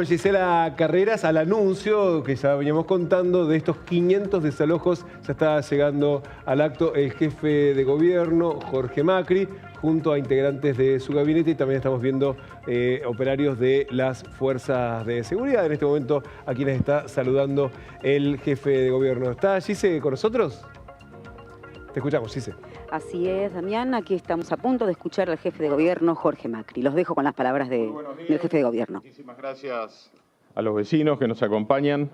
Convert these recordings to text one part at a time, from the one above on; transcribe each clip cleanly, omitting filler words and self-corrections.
Gisela Carreras, al anuncio que ya veníamos contando de estos 500 desalojos, ya está llegando al acto el jefe de gobierno, Jorge Macri, junto a integrantes de su gabinete, y también estamos viendo operarios de las fuerzas de seguridad. En este momento a quienes está saludando el jefe de gobierno. ¿Está Gise con nosotros? Te escuchamos, Gise. Así es, Damián. Aquí estamos a punto de escuchar al jefe de gobierno, Jorge Macri. Los dejo con las palabras del jefe de gobierno. Muchísimas gracias a los vecinos que nos acompañan.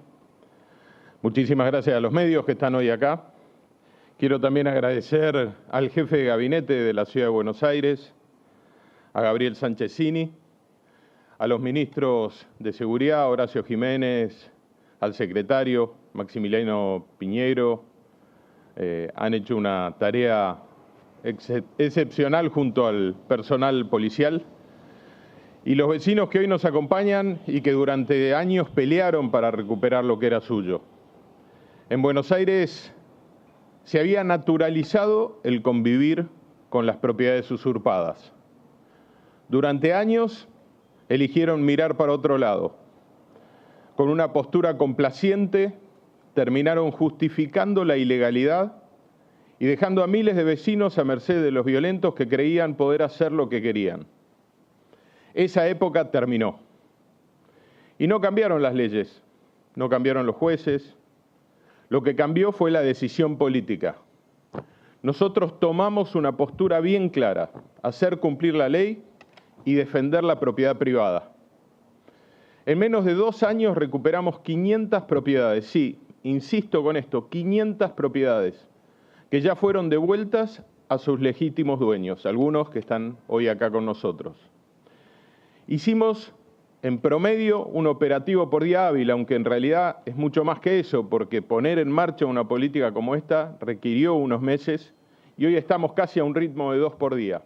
Muchísimas gracias a los medios que están hoy acá. Quiero también agradecer al jefe de gabinete de la Ciudad de Buenos Aires, a Gabriel Sánchezini, a los ministros de Seguridad, Horacio Jiménez, al secretario Maximiliano Piñeiro. Han hecho una tarea excepcional junto al personal policial. Y los vecinos que hoy nos acompañan y que durante años pelearon para recuperar lo que era suyo. En Buenos Aires se había naturalizado el convivir con las propiedades usurpadas. Durante años eligieron mirar para otro lado. Con una postura complaciente, terminaron justificando la ilegalidad y dejando a miles de vecinos a merced de los violentos que creían poder hacer lo que querían. Esa época terminó. Y no cambiaron las leyes, no cambiaron los jueces. Lo que cambió fue la decisión política. Nosotros tomamos una postura bien clara: hacer cumplir la ley y defender la propiedad privada. En menos de 2 años recuperamos 500 propiedades, sí, insisto con esto, 500 propiedades que ya fueron devueltas a sus legítimos dueños, algunos que están hoy acá con nosotros. Hicimos en promedio un operativo por día hábil, aunque en realidad es mucho más que eso, porque poner en marcha una política como esta requirió unos meses y hoy estamos casi a un ritmo de 2 por día.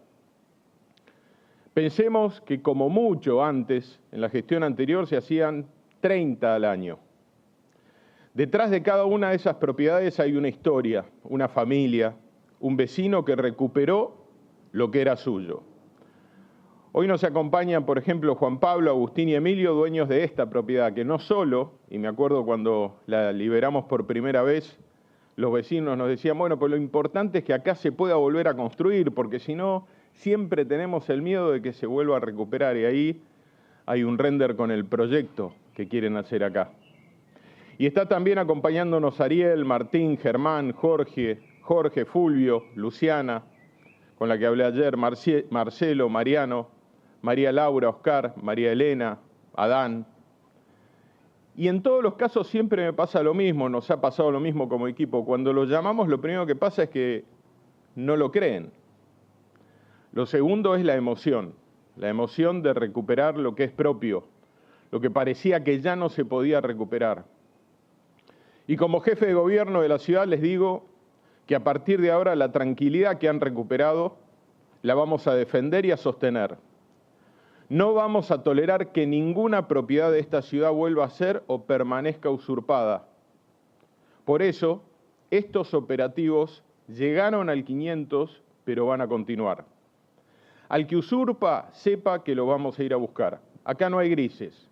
Pensemos que como mucho antes, en la gestión anterior, se hacían 30 al año. Detrás de cada una de esas propiedades hay una historia, una familia, un vecino que recuperó lo que era suyo. Hoy nos acompañan, por ejemplo, Juan Pablo, Agustín y Emilio, dueños de esta propiedad, que no solo, y me acuerdo cuando la liberamos por primera vez, los vecinos nos decían, bueno, pues lo importante es que acá se pueda volver a construir, porque si no, siempre tenemos el miedo de que se vuelva a recuperar, y ahí hay un render con el proyecto que quieren hacer acá. Y está también acompañándonos Ariel, Martín, Germán, Jorge, Fulvio, Luciana, con la que hablé ayer, Marcelo, Mariano, María Laura, Oscar, María Elena, Adán. Y en todos los casos siempre me pasa lo mismo, nos ha pasado lo mismo como equipo. Cuando los llamamos, lo primero que pasa es que no lo creen. Lo segundo es la emoción de recuperar lo que es propio, lo que parecía que ya no se podía recuperar. Y como jefe de gobierno de la ciudad les digo que a partir de ahora la tranquilidad que han recuperado la vamos a defender y a sostener. No vamos a tolerar que ninguna propiedad de esta ciudad vuelva a ser o permanezca usurpada. Por eso, estos operativos llegaron al 500, pero van a continuar. Al que usurpa, sepa que lo vamos a ir a buscar. Acá no hay grises,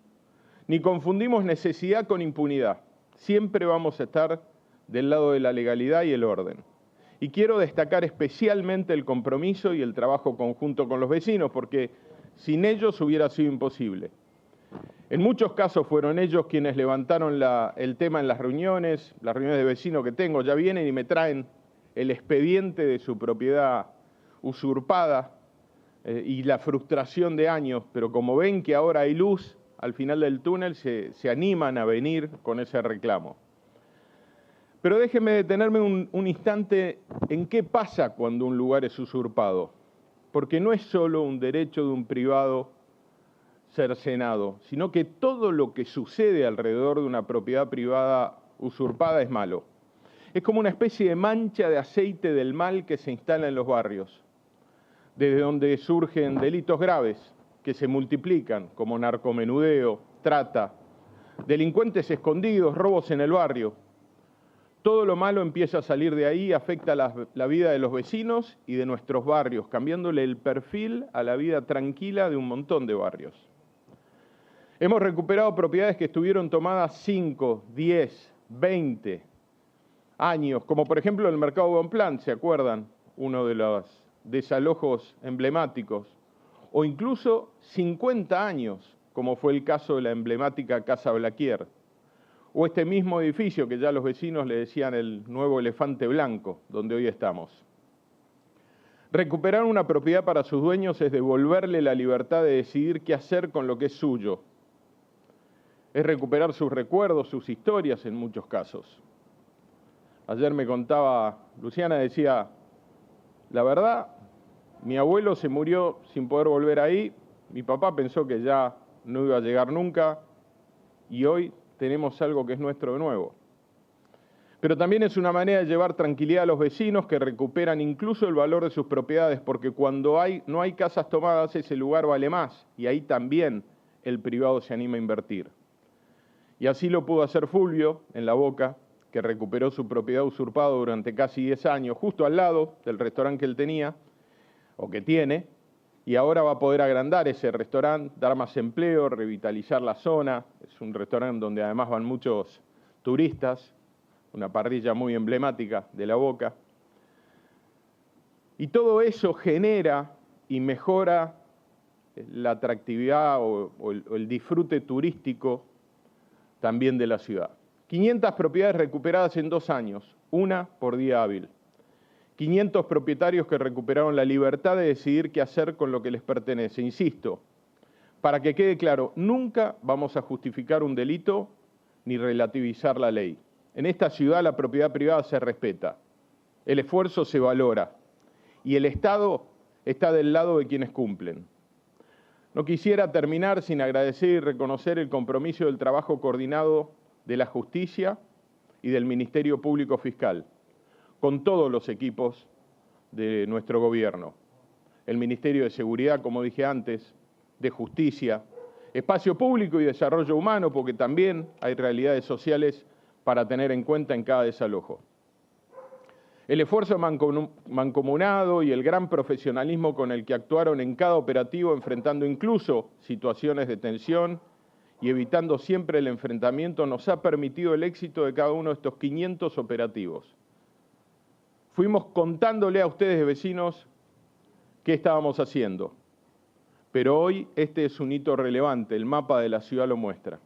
ni confundimos necesidad con impunidad. Siempre vamos a estar del lado de la legalidad y el orden. Y quiero destacar especialmente el compromiso y el trabajo conjunto con los vecinos, porque sin ellos hubiera sido imposible. En muchos casos fueron ellos quienes levantaron el tema en las reuniones de vecinos que tengo. Ya vienen y me traen el expediente de su propiedad usurpada y la frustración de años, pero como ven que ahora hay luz al final del túnel, se animan a venir con ese reclamo. Pero déjenme detenerme un instante en qué pasa cuando un lugar es usurpado, porque no es solo un derecho de un privado cercenado, sino que todo lo que sucede alrededor de una propiedad privada usurpada es malo. Es como una especie de mancha de aceite del mal que se instala en los barrios, desde donde surgen delitos graves que se multiplican, como narcomenudeo, trata, delincuentes escondidos, robos en el barrio. Todo lo malo empieza a salir de ahí, afecta la vida de los vecinos y de nuestros barrios, cambiándole el perfil a la vida tranquila de un montón de barrios. Hemos recuperado propiedades que estuvieron tomadas 5, 10, 20 años, como por ejemplo el mercado Bonpland, ¿se acuerdan? Uno de los desalojos emblemáticos. O incluso 50 años, como fue el caso de la emblemática Casa Blaquier. O este mismo edificio que ya los vecinos le decían el nuevo elefante blanco, donde hoy estamos. Recuperar una propiedad para sus dueños es devolverle la libertad de decidir qué hacer con lo que es suyo. Es recuperar sus recuerdos, sus historias en muchos casos. Ayer me contaba, Luciana decía, la verdad, mi abuelo se murió sin poder volver ahí, mi papá pensó que ya no iba a llegar nunca y hoy tenemos algo que es nuestro de nuevo. Pero también es una manera de llevar tranquilidad a los vecinos que recuperan incluso el valor de sus propiedades, porque cuando no hay casas tomadas, ese lugar vale más y ahí también el privado se anima a invertir. Y así lo pudo hacer Fulvio en La Boca, que recuperó su propiedad usurpada durante casi 10 años, justo al lado del restaurante que él tenía, o que tiene, y ahora va a poder agrandar ese restaurante, dar más empleo, revitalizar la zona. Es un restaurante donde además van muchos turistas, una parrilla muy emblemática de La Boca. Y todo eso genera y mejora la atractividad o el disfrute turístico también de la ciudad. 500 propiedades recuperadas en 2 años, una por día hábil. 500 propietarios que recuperaron la libertad de decidir qué hacer con lo que les pertenece. Insisto, para que quede claro, nunca vamos a justificar un delito ni relativizar la ley. En esta ciudad la propiedad privada se respeta, el esfuerzo se valora y el Estado está del lado de quienes cumplen. No quisiera terminar sin agradecer y reconocer el compromiso del trabajo coordinado de la Justicia y del Ministerio Público Fiscal, con todos los equipos de nuestro gobierno. El Ministerio de Seguridad, como dije antes, de Justicia, Espacio Público y Desarrollo Humano, porque también hay realidades sociales para tener en cuenta en cada desalojo. El esfuerzo mancomunado y el gran profesionalismo con el que actuaron en cada operativo, enfrentando incluso situaciones de tensión y evitando siempre el enfrentamiento, nos ha permitido el éxito de cada uno de estos 500 operativos. Fuimos contándole a ustedes, vecinos, qué estábamos haciendo, pero hoy este es un hito relevante, el mapa de la ciudad lo muestra.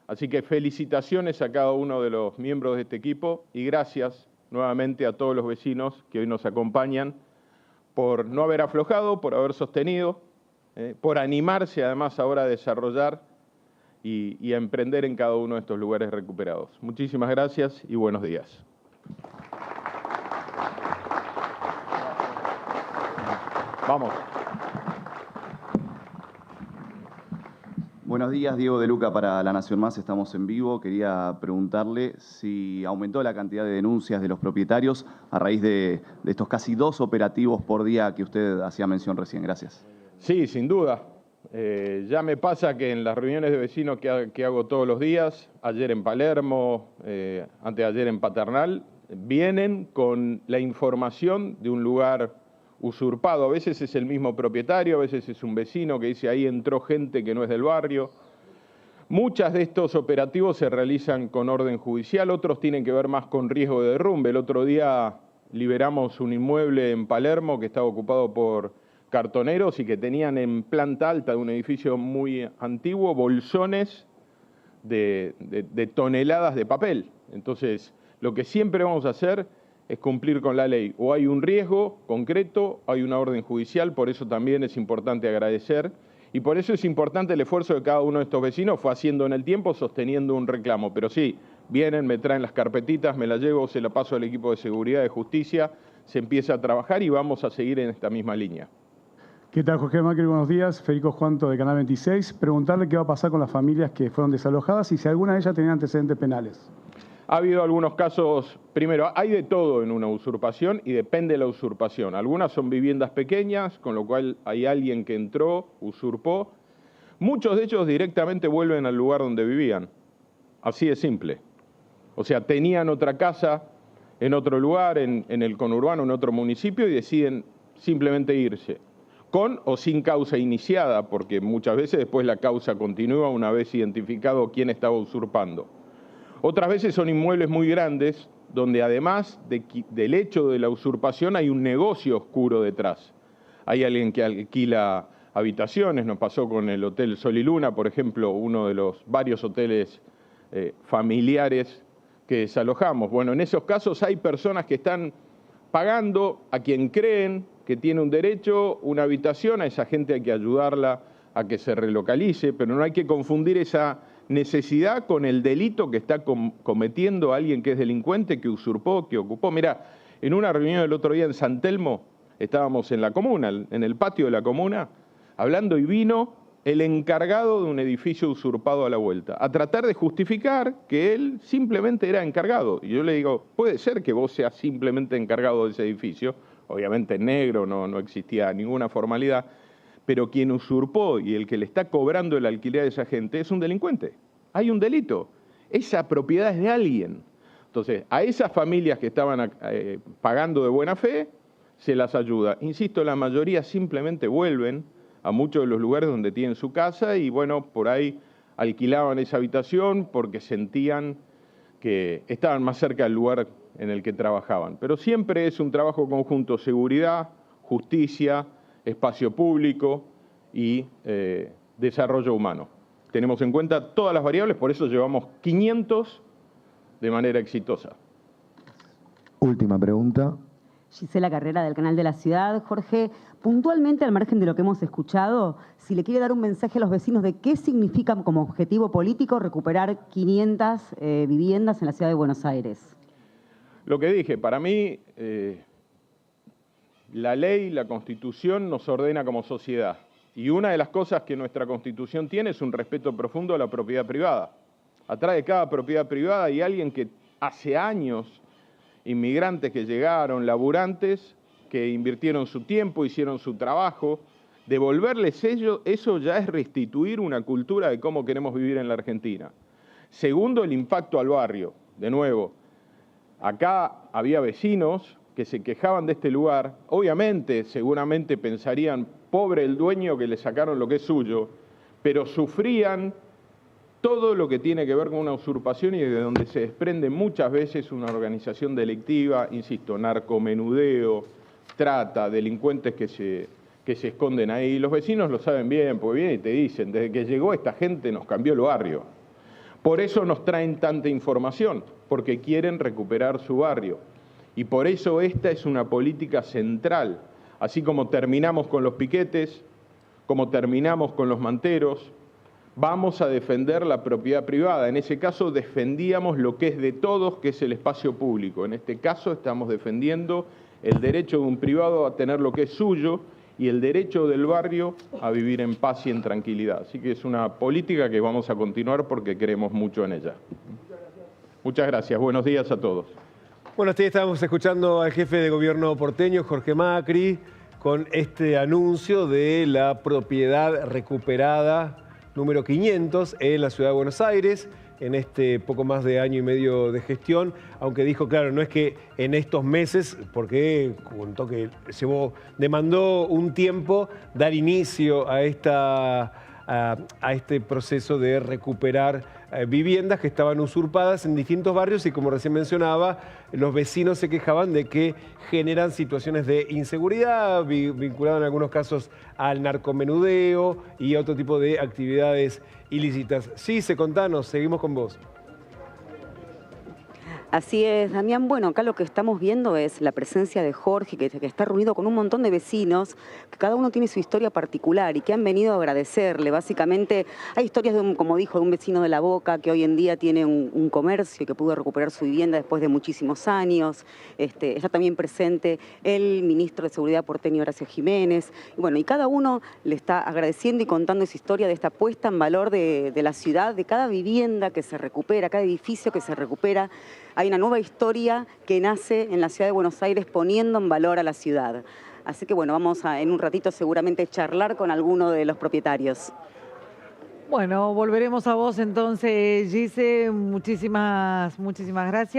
Así que felicitaciones a cada uno de los miembros de este equipo y gracias nuevamente a todos los vecinos que hoy nos acompañan por no haber aflojado, por haber sostenido, por animarse además ahora a desarrollar y a emprender en cada uno de estos lugares recuperados. Muchísimas gracias y buenos días. Vamos. Buenos días, Diego de Luca para La Nación Más, estamos en vivo. Quería preguntarle si aumentó la cantidad de denuncias de los propietarios a raíz de estos casi 2 operativos por día que usted hacía mención recién. Gracias. Sí, sin duda. Ya me pasa que en las reuniones de vecinos que hago todos los días, ayer en Palermo, antes de ayer en Paternal, vienen con la información de un lugar usurpado. A veces es el mismo propietario, a veces es un vecino que dice ahí entró gente que no es del barrio. Muchas de estos operativos se realizan con orden judicial, otros tienen que ver más con riesgo de derrumbe. El otro día liberamos un inmueble en Palermo que estaba ocupado por cartoneros y que tenían en planta alta de un edificio muy antiguo bolsones de toneladas de papel. Entonces, lo que siempre vamos a hacer es cumplir con la ley. O hay un riesgo concreto, hay una orden judicial, por eso también es importante agradecer. Y por eso es importante el esfuerzo que cada uno de estos vecinos fue haciendo en el tiempo, sosteniendo un reclamo. Pero sí, vienen, me traen las carpetitas, me las llevo, se las paso al equipo de seguridad, de justicia, se empieza a trabajar y vamos a seguir en esta misma línea. ¿Qué tal, Jorge Macri? Buenos días. Federico Juanto, de Canal 26. Preguntarle qué va a pasar con las familias que fueron desalojadas y si alguna de ellas tenía antecedentes penales. Ha habido algunos casos, primero, hay de todo en una usurpación y depende de la usurpación. Algunas son viviendas pequeñas, con lo cual hay alguien que entró, usurpó. Muchos de ellos directamente vuelven al lugar donde vivían. Así de simple. O sea, tenían otra casa en otro lugar, en el conurbano, en otro municipio, y deciden simplemente irse. con o sin causa iniciada, porque muchas veces después la causa continúa una vez identificado quién estaba usurpando. Otras veces son inmuebles muy grandes, donde además del hecho de la usurpación hay un negocio oscuro detrás. Hay alguien que alquila habitaciones, nos pasó con el Hotel Sol y Luna, por ejemplo, uno de los varios hoteles familiares que desalojamos. Bueno, en esos casos hay personas que están pagando a quien creen que tiene un derecho, una habitación, a esa gente hay que ayudarla a que se relocalice, pero no hay que confundir esa necesidad con el delito que está cometiendo alguien que es delincuente, que usurpó, que ocupó. Mirá, en una reunión el otro día en San Telmo, estábamos en la comuna, en el patio de la comuna, hablando, y vino el encargado de un edificio usurpado a la vuelta, a tratar de justificar que él simplemente era encargado. Y yo le digo, puede ser que vos seas simplemente encargado de ese edificio, obviamente negro, no existía ninguna formalidad, pero quien usurpó y el que le está cobrando el alquiler a esa gente es un delincuente. Hay un delito. Esa propiedad es de alguien. Entonces, a esas familias que estaban pagando de buena fe, se las ayuda. Insisto, la mayoría simplemente vuelven a muchos de los lugares donde tienen su casa y, bueno, por ahí alquilaban esa habitación porque sentían que estaban más cerca del lugar en el que trabajaban. Pero siempre es un trabajo conjunto: seguridad, justicia, espacio público y desarrollo humano. Tenemos en cuenta todas las variables, por eso llevamos 500 de manera exitosa. Última pregunta. Gisela Carrera, del Canal de la Ciudad. Jorge, puntualmente, al margen de lo que hemos escuchado, si le quiere dar un mensaje a los vecinos de qué significa como objetivo político recuperar 500 viviendas en la ciudad de Buenos Aires. Lo que dije, para mí, la ley, la Constitución nos ordena como sociedad. Y una de las cosas que nuestra Constitución tiene es un respeto profundo a la propiedad privada. Atrás de cada propiedad privada hay alguien que hace años, inmigrantes que llegaron, laburantes, que invirtieron su tiempo, hicieron su trabajo. Devolverles eso ya es restituir una cultura de cómo queremos vivir en la Argentina. Segundo, el impacto al barrio. De nuevo, acá había vecinos que se quejaban de este lugar. Obviamente, seguramente pensarían, pobre el dueño que le sacaron lo que es suyo, pero sufrían todo lo que tiene que ver con una usurpación y de donde se desprende muchas veces una organización delictiva, insisto, narcomenudeo, trata, delincuentes que se esconden ahí. Los vecinos lo saben bien, porque vienen y te dicen, desde que llegó esta gente nos cambió el barrio. Por eso nos traen tanta información, porque quieren recuperar su barrio. Y por eso esta es una política central. Así como terminamos con los piquetes, como terminamos con los manteros, vamos a defender la propiedad privada. En ese caso defendíamos lo que es de todos, que es el espacio público. En este caso estamos defendiendo el derecho de un privado a tener lo que es suyo y el derecho del barrio a vivir en paz y en tranquilidad. Así que es una política que vamos a continuar porque creemos mucho en ella. Muchas gracias. Buenos días a todos. Bueno, estábamos escuchando al jefe de gobierno porteño, Jorge Macri, con este anuncio de la propiedad recuperada número 500 en la ciudad de Buenos Aires, en este poco más de año y medio de gestión, aunque dijo, claro, no es que en estos meses, porque contó que demandó un tiempo dar inicio a este proceso de recuperar viviendas que estaban usurpadas en distintos barrios y, como recién mencionaba, los vecinos se quejaban de que generan situaciones de inseguridad vinculadas en algunos casos al narcomenudeo y a otro tipo de actividades ilícitas. Sí, contanos, seguimos con vos. Así es, Damián. Bueno, acá lo que estamos viendo es la presencia de Jorge, que está reunido con un montón de vecinos, que cada uno tiene su historia particular y que han venido a agradecerle. Básicamente, hay historias como dijo, de un vecino de La Boca que hoy en día tiene un comercio y que pudo recuperar su vivienda después de muchísimos años. Está también presente el ministro de Seguridad porteño, Horacio Jiménez. Y bueno, y cada uno le está agradeciendo y contando esa historia de esta puesta en valor de la ciudad, de cada vivienda que se recupera, cada edificio que se recupera. Hay una nueva historia que nace en la ciudad de Buenos Aires poniendo en valor a la ciudad. Así que bueno, vamos a en un ratito seguramente charlar con alguno de los propietarios. Bueno, volveremos a vos entonces, Gise. Muchísimas gracias.